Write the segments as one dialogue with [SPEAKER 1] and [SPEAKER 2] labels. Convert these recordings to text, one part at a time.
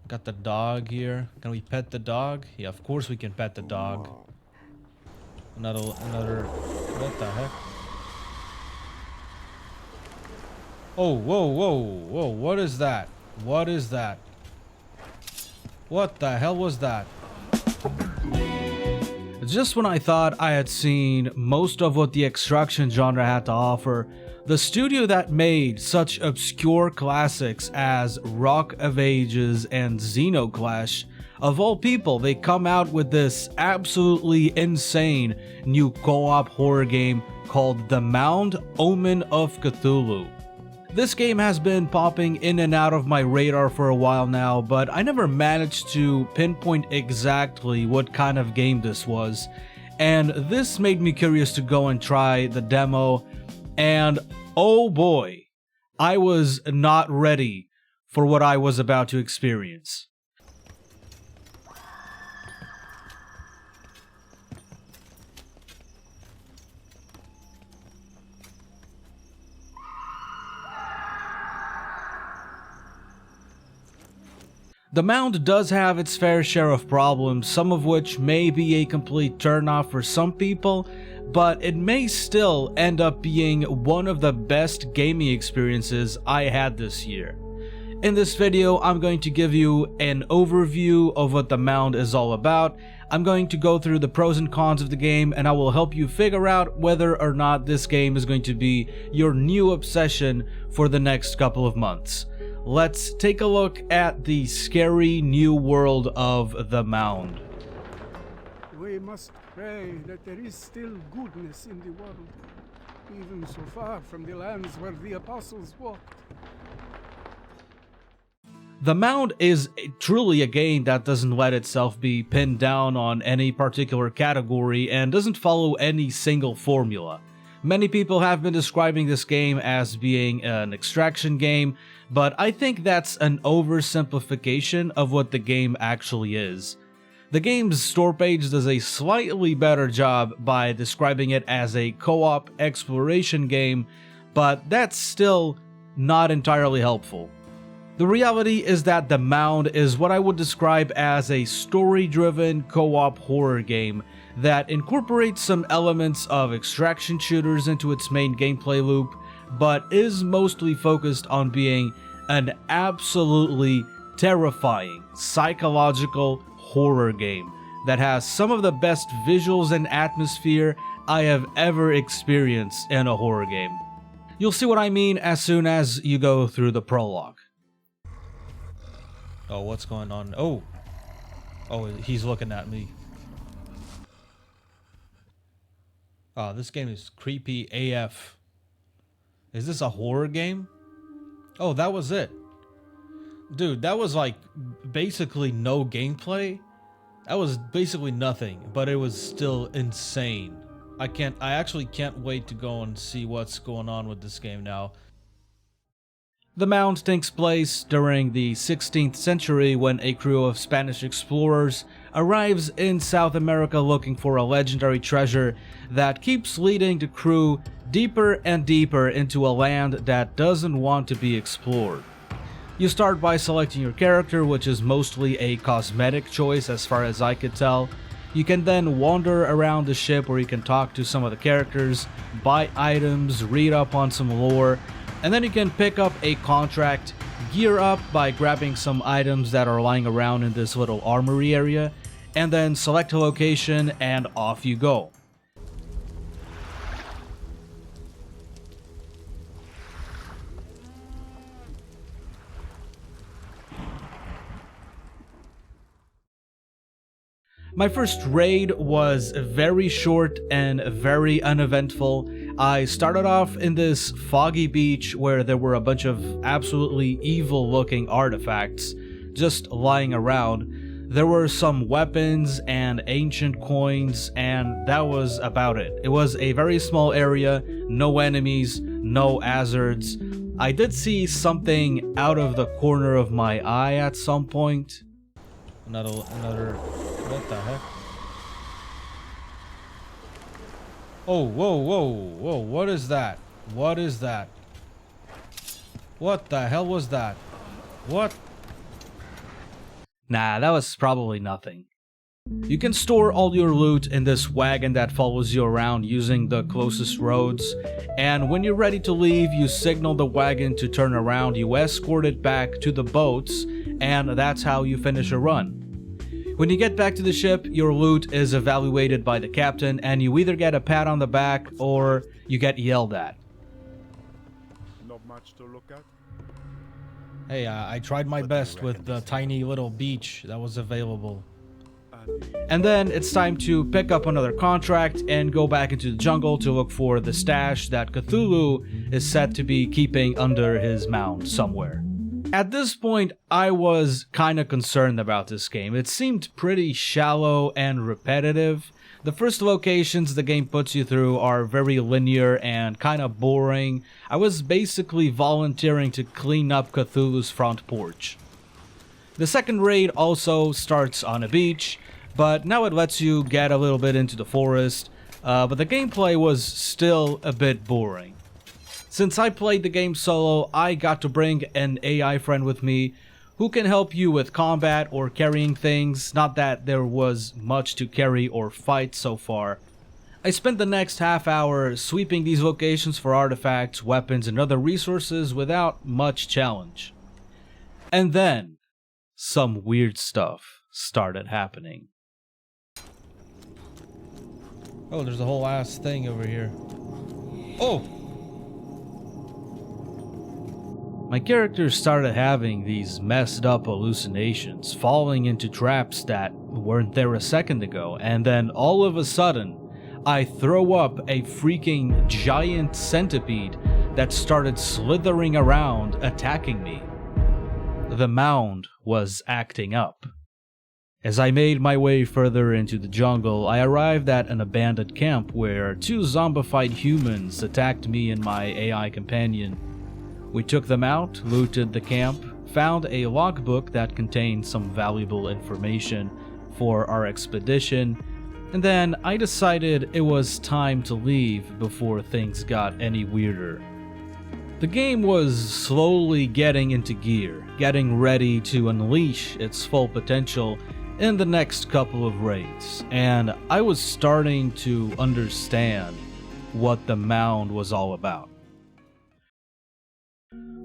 [SPEAKER 1] Got the dog here. Can we pet the dog? Yeah, of course we can pet the dog. Another. What the heck? Oh, whoa, whoa, whoa! What is that? What is that? What the hell was that? Just when I thought I had seen most of what the extraction genre had to offer, the studio that made such obscure classics as Rock of Ages and Xenoclash, of all people, they come out with this absolutely insane new co-op horror game called The Mound Omen of Cthulhu. This game has been popping in and out of my radar for a while now, but I never managed to pinpoint exactly what kind of game this was, and this made me curious to go and try the demo, and oh boy, I was not ready for what I was about to experience. The Mound does have its fair share of problems, some of which may be a complete turnoff for some people, but it may still end up being one of the best gaming experiences I had this year. In this video, I'm going to give you an overview of what The Mound is all about. I'm going to go through the pros and cons of the game, and I will help you figure out whether or not this game is going to be your new obsession for the next couple of months. Let's take a look at the scary new world of The Mound.
[SPEAKER 2] We must pray that there is still goodness in the world, even so far from the lands where the apostles walked.
[SPEAKER 1] The Mound is truly a game that doesn't let itself be pinned down on any particular category and doesn't follow any single formula. Many people have been describing this game as being an extraction game, but I think that's an oversimplification of what the game actually is. The game's store page does a slightly better job by describing it as a co-op exploration game, but that's still not entirely helpful. The reality is that The Mound is what I would describe as a story-driven co-op horror game that incorporates some elements of extraction shooters into its main gameplay loop, but is mostly focused on being an absolutely terrifying psychological horror game that has some of the best visuals and atmosphere I have ever experienced in a horror game. You'll see what I mean as soon as you go through the prologue. Oh, what's going on? Oh, he's looking at me. Oh, this game is creepy AF. Is this a horror game? Oh, that was it. Dude, that was like basically no gameplay. That was basically nothing, but it was still insane. I actually can't wait to go and see what's going on with this game now. The Mound takes place during the 16th century when a crew of Spanish explorers arrives in South America looking for a legendary treasure that keeps leading the crew deeper and deeper into a land that doesn't want to be explored. You start by selecting your character, which is mostly a cosmetic choice as far as I could tell. You can then wander around the ship where you can talk to some of the characters, buy items, read up on some lore, and then you can pick up a contract, gear up by grabbing some items that are lying around in this little armory area, and then select a location and off you go. My first raid was very short and very uneventful. I started off in this foggy beach where there were a bunch of absolutely evil looking artifacts just lying around. There were some weapons and ancient coins, and that was about it. It was a very small area, no enemies, no hazards. I did see something out of the corner of my eye at some point. Another, what the heck? Oh, whoa, whoa, whoa, what is that? What is that? What the hell was that? What? Nah, that was probably nothing. You can store all your loot in this wagon that follows you around using the closest roads, and when you're ready to leave, you signal the wagon to turn around, you escort it back to the boats, and that's how you finish a run. When you get back to the ship, your loot is evaluated by the captain, and you either get a pat on the back or you get yelled at.
[SPEAKER 3] Not much to look at.
[SPEAKER 1] Hey, I tried my best with the tiny little beach that was available. And then it's time to pick up another contract and go back into the jungle to look for the stash that Cthulhu is said to be keeping under his mound somewhere. At this point, I was kinda concerned about this game. It seemed pretty shallow and repetitive. The first locations the game puts you through are very linear and kinda boring. I was basically volunteering to clean up Cthulhu's front porch. The second raid also starts on a beach, but now it lets you get a little bit into the forest, but the gameplay was still a bit boring. Since I played the game solo, I got to bring an AI friend with me who can help you with combat or carrying things, not that there was much to carry or fight so far. I spent the next half hour sweeping these locations for artifacts, weapons, and other resources without much challenge. And then, some weird stuff started happening. Oh, there's a whole ass thing over here. Oh! My character started having these messed up hallucinations, falling into traps that weren't there a second ago, and then all of a sudden, I throw up a freaking giant centipede that started slithering around, attacking me. The mound was acting up. As I made my way further into the jungle, I arrived at an abandoned camp where two zombified humans attacked me and my AI companion. We took them out, looted the camp, found a logbook that contained some valuable information for our expedition, and then I decided it was time to leave before things got any weirder. The game was slowly getting into gear, getting ready to unleash its full potential in the next couple of raids, and I was starting to understand what the mound was all about.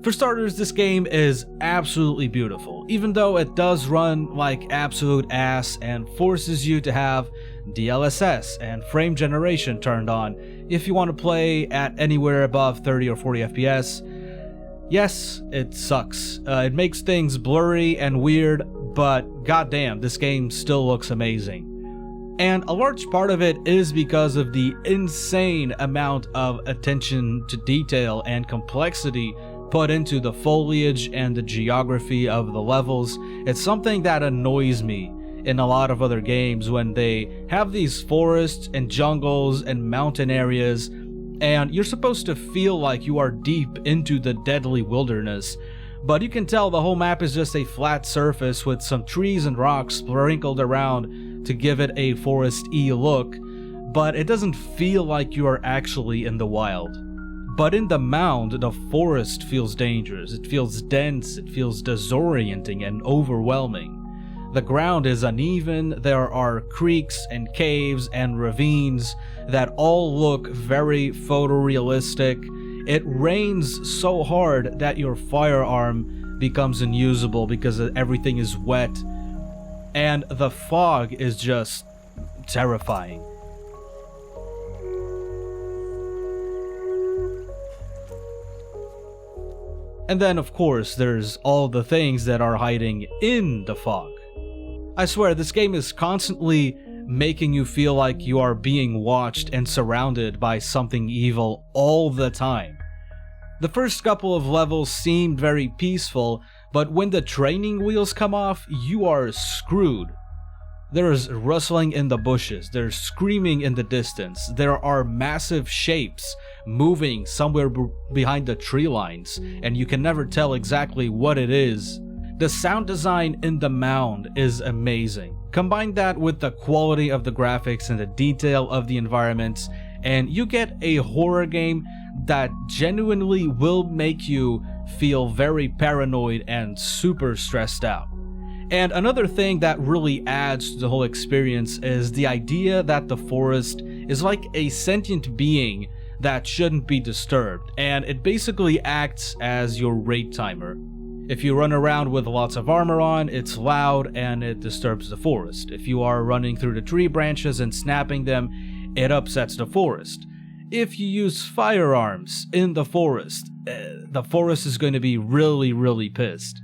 [SPEAKER 1] For starters, this game is absolutely beautiful, even though it does run like absolute ass and forces you to have DLSS and frame generation turned on if you want to play at anywhere above 30 or 40 FPS. Yes, it sucks. It makes things blurry and weird, but goddamn, this game still looks amazing. And a large part of it is because of the insane amount of attention to detail and complexity put into the foliage and the geography of the levels. It's something that annoys me in a lot of other games when they have these forests and jungles and mountain areas, and you're supposed to feel like you are deep into the deadly wilderness, but you can tell the whole map is just a flat surface with some trees and rocks sprinkled around to give it a forest-y look, but it doesn't feel like you are actually in the wild. But in the mound, the forest feels dangerous, it feels dense, it feels disorienting and overwhelming. The ground is uneven, there are creeks and caves and ravines that all look very photorealistic. It rains so hard that your firearm becomes unusable because everything is wet, and the fog is just terrifying. And then, of course, there's all the things that are hiding in the fog. I swear, this game is constantly making you feel like you are being watched and surrounded by something evil all the time. The first couple of levels seemed very peaceful, but when the training wheels come off, you are screwed. There's rustling in the bushes, there's screaming in the distance, there are massive shapes moving somewhere behind the tree lines, and you can never tell exactly what it is. The sound design in the mound is amazing. Combine that with the quality of the graphics and the detail of the environments, and you get a horror game that genuinely will make you feel very paranoid and super stressed out. And another thing that really adds to the whole experience is the idea that the forest is like a sentient being that shouldn't be disturbed, and it basically acts as your raid timer. If you run around with lots of armor on, it's loud and it disturbs the forest. If you are running through the tree branches and snapping them, it upsets the forest. If you use firearms in the forest is going to be really pissed.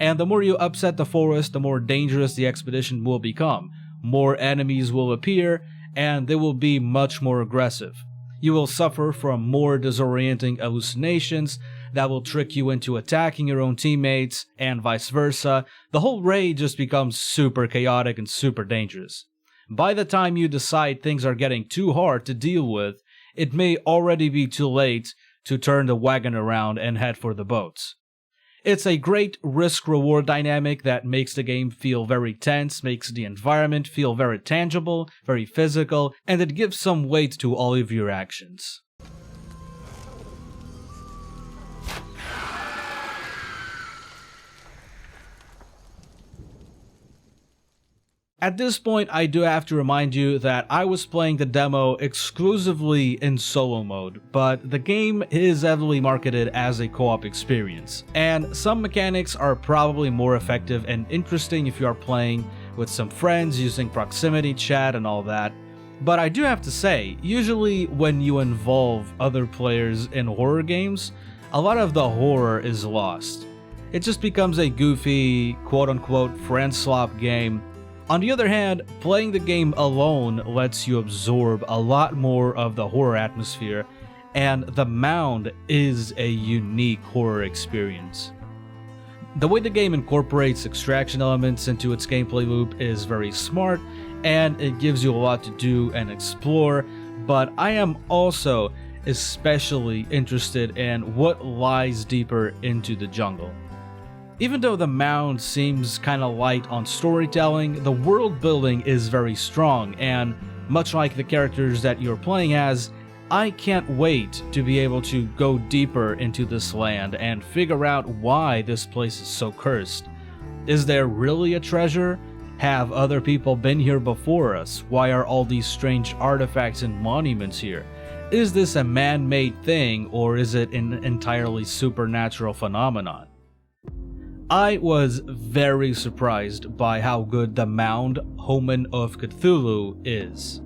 [SPEAKER 1] And the more you upset the forest, the more dangerous the expedition will become. More enemies will appear, and they will be much more aggressive. You will suffer from more disorienting hallucinations that will trick you into attacking your own teammates, and vice versa. The whole raid just becomes super chaotic and super dangerous. By the time you decide things are getting too hard to deal with, it may already be too late to turn the wagon around and head for the boats. It's a great risk-reward dynamic that makes the game feel very tense, makes the environment feel very tangible, very physical, and it gives some weight to all of your actions. At this point, I do have to remind you that I was playing the demo exclusively in solo mode, but the game is heavily marketed as a co-op experience, and some mechanics are probably more effective and interesting if you are playing with some friends using proximity chat and all that. But I do have to say, usually when you involve other players in horror games, a lot of the horror is lost. It just becomes a goofy, quote-unquote friend swap game. On the other hand, playing the game alone lets you absorb a lot more of the horror atmosphere, and the Mound is a unique horror experience. The way the game incorporates extraction elements into its gameplay loop is very smart, and it gives you a lot to do and explore, but I am also especially interested in what lies deeper into the jungle. Even though the Mound seems kinda light on storytelling, the world building is very strong, and much like the characters that you're playing as, I can't wait to be able to go deeper into this land and figure out why this place is so cursed. Is there really a treasure? Have other people been here before us? Why are all these strange artifacts and monuments here? Is this a man-made thing, or is it an entirely supernatural phenomenon? I was very surprised by how good the Mound Omen of Cthulhu is.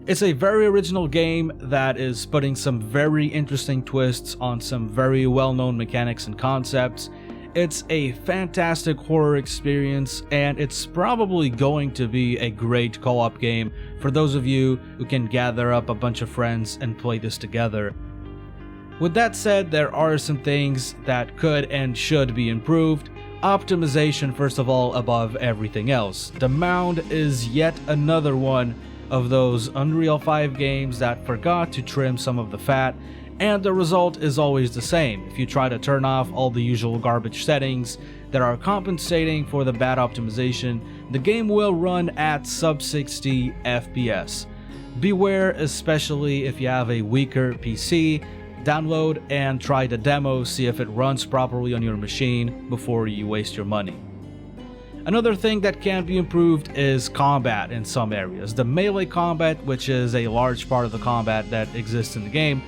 [SPEAKER 1] It's a very original game that is putting some very interesting twists on some very well-known mechanics and concepts. It's a fantastic horror experience, and it's probably going to be a great co-op game for those of you who can gather up a bunch of friends and play this together. With that said, there are some things that could and should be improved. Optimization, first of all, above everything else. The Mound is yet another one of those Unreal 5 games that forgot to trim some of the fat, and the result is always the same. If you try to turn off all the usual garbage settings that are compensating for the bad optimization, the game will run at sub 60 FPS. Beware, especially if you have a weaker PC. Download and try the demo, see if it runs properly on your machine before you waste your money. Another thing that can be improved is combat in some areas. The melee combat, which is a large part of the combat that exists in the game,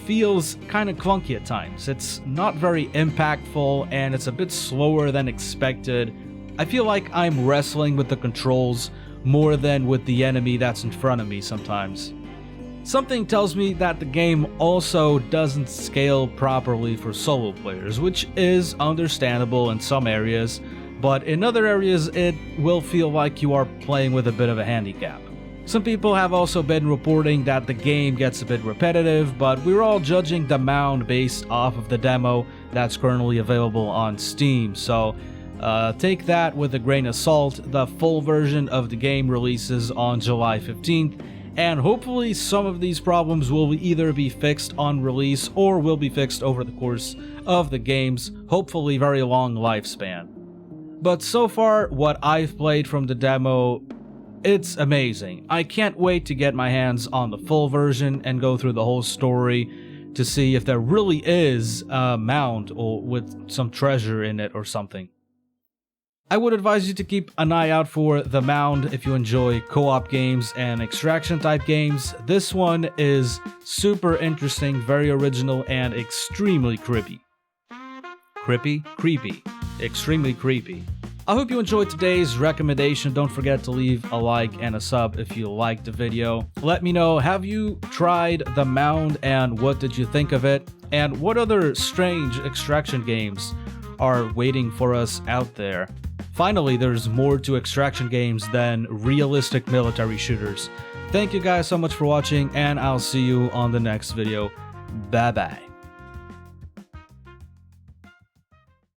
[SPEAKER 1] feels kind of clunky at times. It's not very impactful and it's a bit slower than expected. I feel like I'm wrestling with the controls more than with the enemy that's in front of me sometimes. Something tells me that the game also doesn't scale properly for solo players, which is understandable in some areas, but in other areas it will feel like you are playing with a bit of a handicap. Some people have also been reporting that the game gets a bit repetitive, but we're all judging the Mound based off of the demo that's currently available on Steam, so take that with a grain of salt. The full version of the game releases on July 15th, and hopefully some of these problems will either be fixed on release or will be fixed over the course of the game's hopefully very long lifespan. But so far, what I've played from the demo, it's amazing. I can't wait to get my hands on the full version and go through the whole story to see if there really is a mound or with some treasure in it or something. I would advise you to keep an eye out for The Mound if you enjoy co-op games and extraction type games. This one is super interesting, very original, and extremely creepy. Creepy. Extremely creepy. I hope you enjoyed today's recommendation. Don't forget to leave a like and a sub if you liked the video. Let me know, have you tried The Mound and what did you think of it? And what other strange extraction games are waiting for us out there? Finally, there's more to extraction games than realistic military shooters. Thank you guys so much for watching, and I'll see you on the next video. Bye bye.